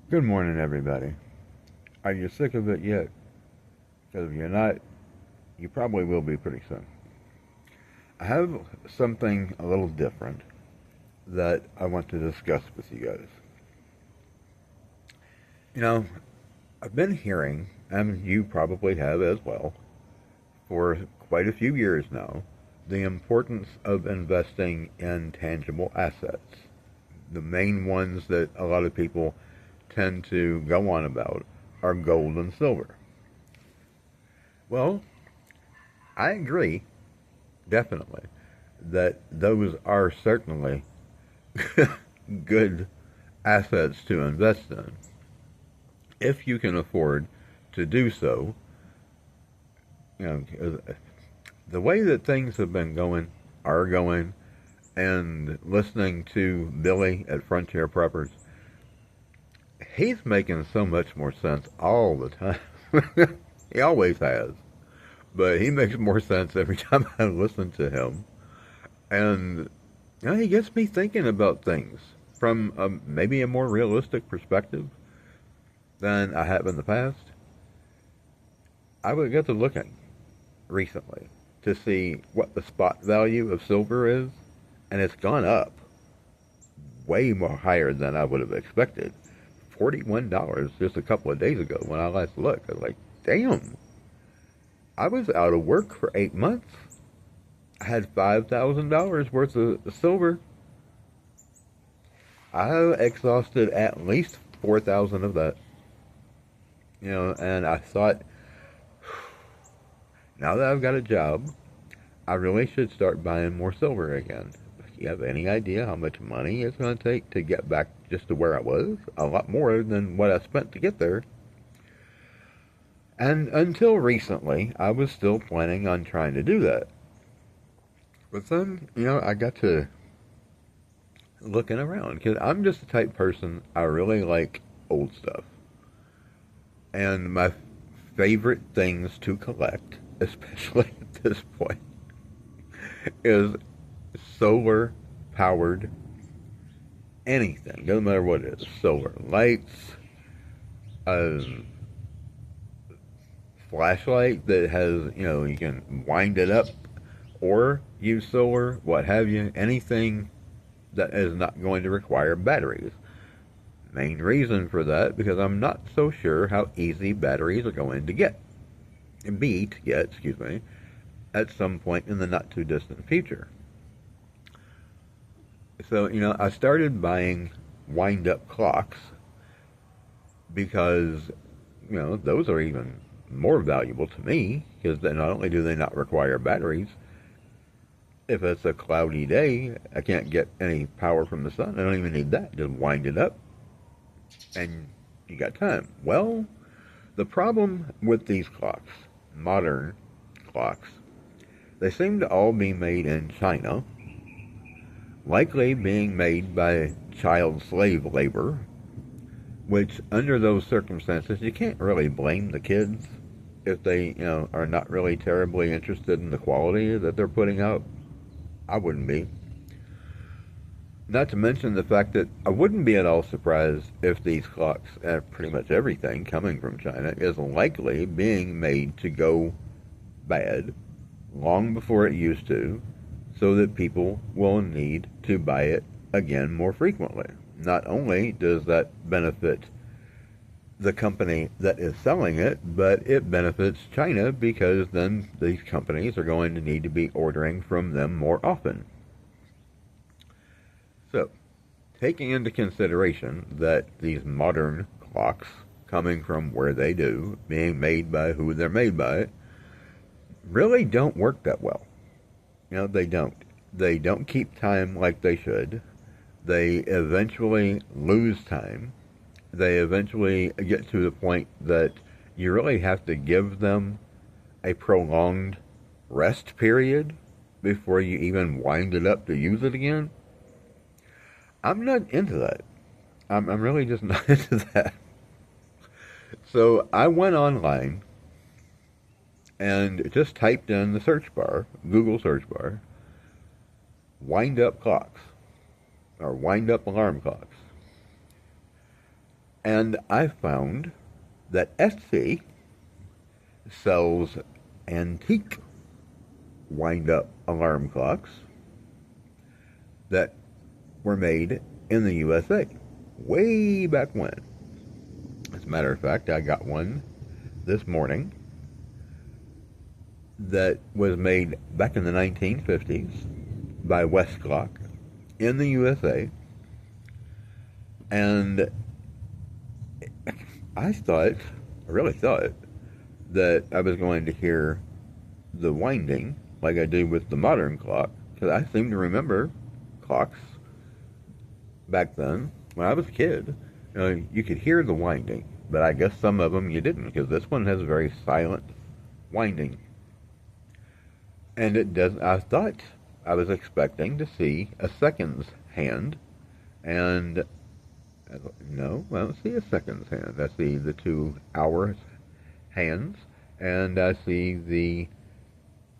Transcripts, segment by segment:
Good morning, everybody. Are you sick of it yet? Because if you're not, you probably will be pretty soon. I have something a little different that I want to discuss with you guys. You know, I've been hearing, and you probably have as well, for quite a few years now, the importance of investing in tangible assets. The main ones that a lot of people tend to go on about are gold and silver. Well, I agree, definitely, that those are certainly good assets to invest in if you can afford to do so. You know, the way that things have been going, are going, and listening to Billy at Frontier Preppers, he's making so much more sense all the time. He always has, but he makes more sense every time I listen to him. And he gets me thinking about things from maybe a more realistic perspective than I have in the past. I would get to looking recently to see what the spot value of silver is, and it's gone up way more higher than I would have expected. $41 just a couple of days ago when I last looked. I was like, damn, I was out of work for 8 months. I had $5,000 worth of silver. I exhausted at least 4,000 of that. And I thought, now that I've got a job, I really should start buying more silver again. Do you have any idea how much money it's going to take to get back just to where I was? A lot more than what I spent to get there. And until recently, I was still planning on trying to do that. But then, I got to looking around because I'm just the type of person I really like old stuff. And my favorite things to collect, especially at this point, is solar powered anything. Doesn't matter what it is. Solar lights, a flashlight that has, you can wind it up or use solar, what have you. Anything that is not going to require batteries. Main reason for that because I'm not so sure how easy batteries are going to get at some point in the not too distant future. So, I started buying wind up clocks because, those are even more valuable to me because not only do they not require batteries, if it's a cloudy day, I can't get any power from the sun. I don't even need that. Just wind it up and you got time. Well, the problem with these clocks, modern clocks, they seem to all be made in China, likely being made by child slave labor, which under those circumstances you can't really blame the kids if they, are not really terribly interested in the quality that they're putting out. I wouldn't be. Not to mention the fact that I wouldn't be at all surprised if these clocks, and pretty much everything coming from China, is likely being made to go bad long before it used to, so that people will need to buy it again more frequently. Not only does that benefit the company that is selling it, but it benefits China because then these companies are going to need to be ordering from them more often. So, taking into consideration that these modern clocks, coming from where they do, being made by who they're made by, really don't work that well. They don't. They don't keep time like they should. They eventually lose time. They eventually get to the point that you really have to give them a prolonged rest period before you even wind it up to use it again. I'm not into that. I'm really just not into that. So I went online and just typed in the search bar, Google search bar, wind up clocks or wind up alarm clocks. And I found that Etsy sells antique wind-up alarm clocks that were made in the USA way back when. As a matter of fact, I got one this morning that was made back in the 1950s by Westclock in the USA. And I really thought, that I was going to hear the winding like I do with the modern clock, because I seem to remember clocks back then when I was a kid. You could hear the winding, but I guess some of them you didn't, because this one has very silent winding. And it doesn't. I thought I was expecting to see a seconds hand, and no, I don't see a seconds hand. I see the 2 hour hands, and I see the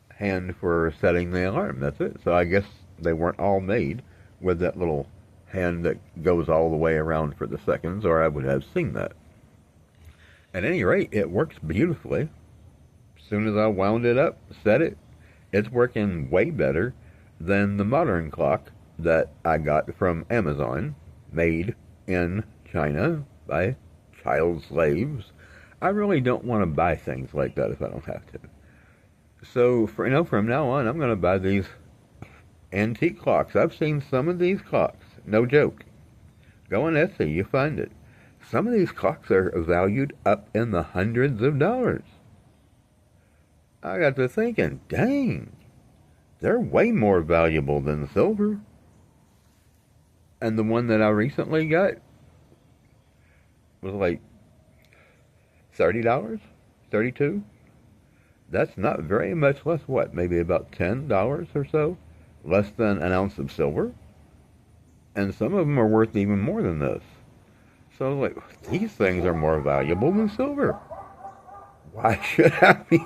hand for setting the alarm. That's it. So I guess they weren't all made with that little hand that goes all the way around for the seconds, or I would have seen that. At any rate, it works beautifully. As soon as I wound it up, set it, it's working way better than the modern clock that I got from Amazon, made in China by child slaves. I really don't want to buy things like that if I don't have to. So, from now on, I'm going to buy these antique clocks. I've seen some of these clocks. No joke. Go on Etsy, you find it. Some of these clocks are valued up in the hundreds of dollars. I got to thinking, dang, they're way more valuable than silver. And the one that I recently got was like $30, $32. That's not very much less, what, maybe about $10 or so? Less than an ounce of silver? And some of them are worth even more than this. So, these things are more valuable than silver. Why should I be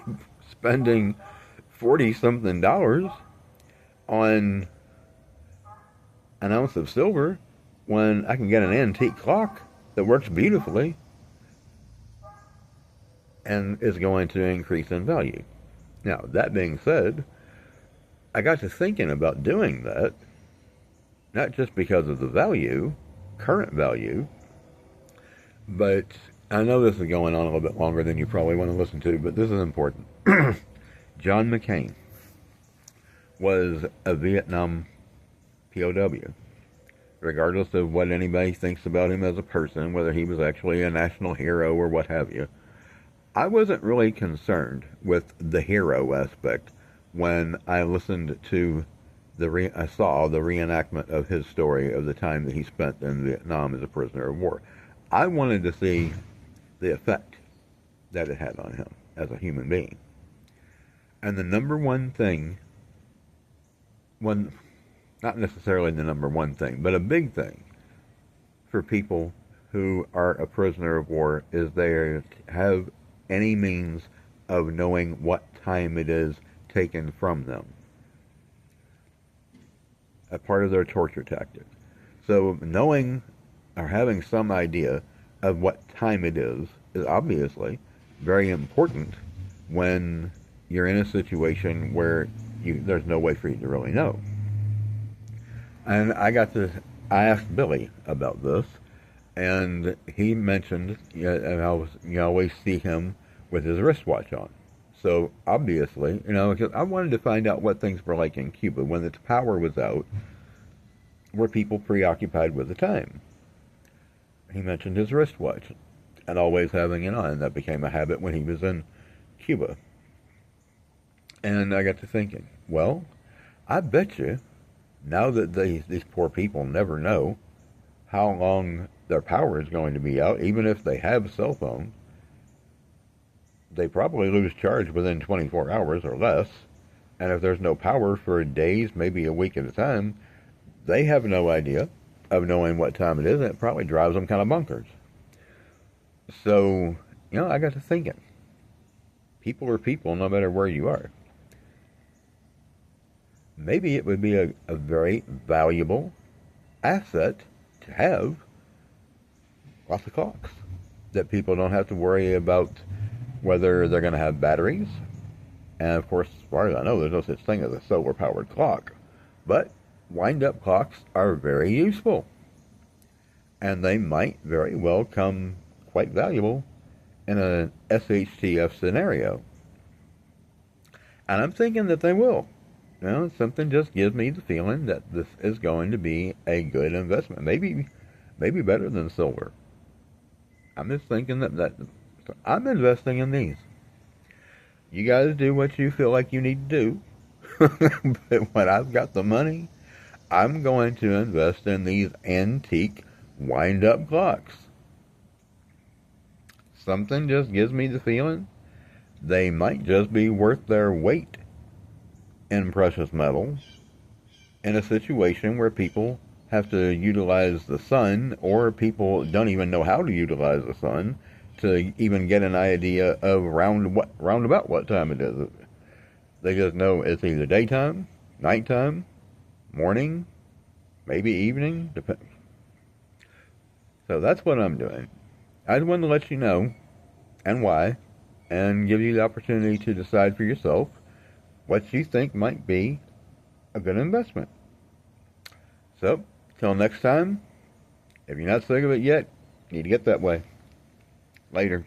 spending 40-something dollars on an ounce of silver when I can get an antique clock that works beautifully and is going to increase in value? Now, that being said, I got to thinking about doing that, not just because of the value, current value, but I know this is going on a little bit longer than you probably want to listen to, but this is important. John McCain was a Vietnam POW. Regardless of what anybody thinks about him as a person, whether he was actually a national hero or what have you, I wasn't really concerned with the hero aspect when I listened to I saw the reenactment of his story of the time that he spent in Vietnam as a prisoner of war. I wanted to see the effect that it had on him as a human being. And the number one thing, not necessarily the number one thing, but a big thing for people who are a prisoner of war is they have any means of knowing what time it is taken from them. A part of their torture tactic. So knowing or having some idea of what time it is obviously very important when you're in a situation where there's no way for you to really know. And I asked Billy about this, and he mentioned, and you always see him with his wristwatch on. So obviously, because I wanted to find out what things were like in Cuba when its power was out. Were people preoccupied with the time? He mentioned his wristwatch and always having it on. That became a habit when he was in Cuba. And I got to thinking, well, I bet you, now that these poor people never know how long their power is going to be out, even if they have cell phones, they probably lose charge within 24 hours or less. And if there's no power for days, maybe a week at a time, they have no idea of knowing what time it is, and it probably drives them kind of bonkers. So, I got to thinking, people are people no matter where you are. Maybe it would be a very valuable asset to have, lots of clocks that people don't have to worry about whether they're going to have batteries. And of course, as far as I know, there's no such thing as a solar-powered clock. But wind-up clocks are very useful. And they might very well come quite valuable in an SHTF scenario. And I'm thinking that they will. You know, something just gives me the feeling that this is going to be a good investment. Maybe better than solar. I'm just thinking that I'm investing in these. You guys do what you feel like you need to do. But when I've got the money, I'm going to invest in these antique wind-up clocks. Something just gives me the feeling they might just be worth their weight in precious metals in a situation where people have to utilize the sun, or people don't even know how to utilize the sun to even get an idea of roundabout what time it is. They just know it's either daytime, nighttime, morning, maybe evening. So that's what I'm doing. I just wanted to let you know and why, and give you the opportunity to decide for yourself what you think might be a good investment. So, till next time, if you're not sick of it yet, you need to get that way. Later.